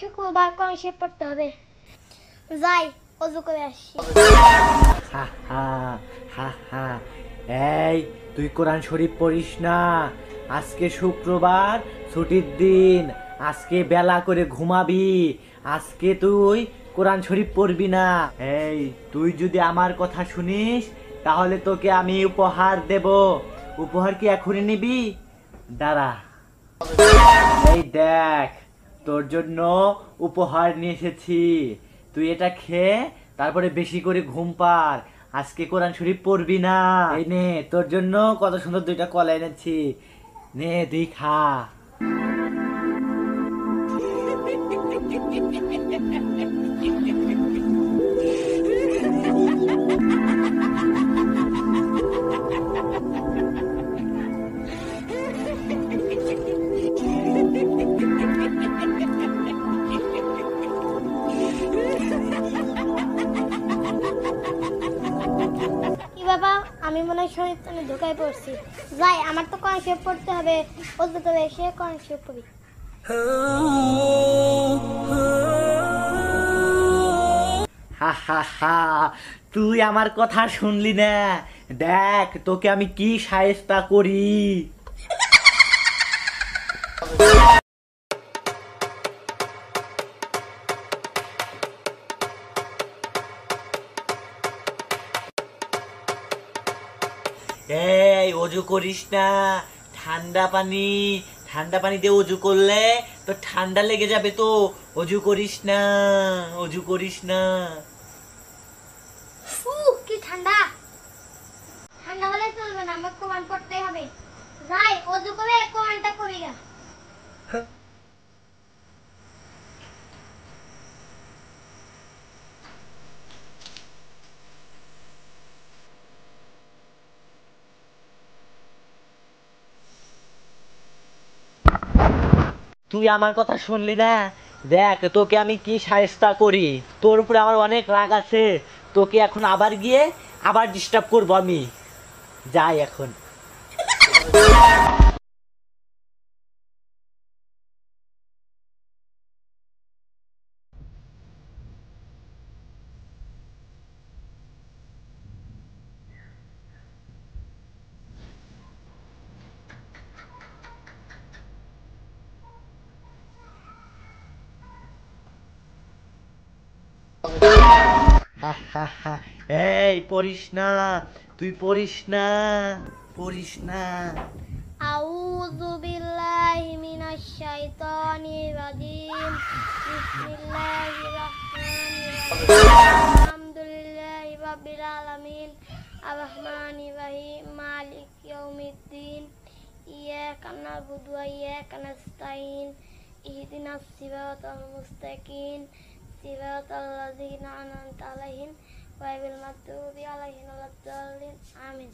শুক্রবার কোরআন শরীফ পড়তে হবে। যাই, ওযু করে আসি। হা হা হা হা। এই তুই কোরআন শরীফ পড়িস না, আজকে শুক্রবার ছুটির দিন, আজকে বেলা করে ঘুমাবি, আজকে তুই কোরআন শরীফ পড়বি না। এই তুই যদি আমার কথা শুনিস তাহলে তোকে আমি উপহার দেব। উপহার কি এখনই নিবি? দাঁড়া, এই দেখ, তোর জন্য উপহার নিয়ে এসেছি। তুই এটা খেয়ে তারপরে বেশি করে ঘুম পার, আজকে কোরআন শরীফ পড়বি না। এই নে তোর জন্য কত সুন্দর দুইটা কলা এনেছি, নে তুই খা। কি বাবা, আমি মনে হয় শয়তানে ধোকায় পড়ছি। যাই, আমার তো কোরআন শরীফ পড়তে হবে। ওযু করে এসে কোরআন শরীফ পড়ি। হা হা হা, তুই আমার কথা শুনলি না? দেখ তোকে আমি কি শায়েস্তা করি। এই অজু করিস না, ঠান্ডা পানি, ঠান্ডা পানি দিয়ে অজু করলে তো ঠান্ডা লেগে যাবে তো। অজু করিস না, অজু করিস না। কি ঠান্ডা! ঠান্ডা হলে চলবে না, আমার কোরআন পড়তে হবে। যাই, ওযু করে কোরআনটা পড়ি গা। তুই আমার কথা শুনলি না? দেখ তোকে আমি কি শায়েস্তা করি। তোর উপরে আমার অনেক রাগ আছে, তোকে এখন আবার গিয়ে আবার ডিস্টার্ব করবো আমি। যাই এখন। হা হা হা। এই পড়িস না, তুই পড়িস না, পড়িস না। আউযু বিল্লাহি মিনাশ শাইতানির রাজিম। বিসমিল্লাহির রাহমানির রাহিম। আলহামদুলিল্লাহি রাব্বিল আলামিন। আর রহমানির রহিম। মালিকি ইয়াউমিদ্দিন। ইয়াকা না'বুদু ওয়া ইয়াকা নাস্তাইন। ইহদিনাস সিরাতাল মুস্তাকিম। সিরাতাল লাযিনা আন'আমতা আলাইহিম গায়রিল মাগদুবি আলাইহিম ওয়ালাদ-দাল্লিন। আমিন।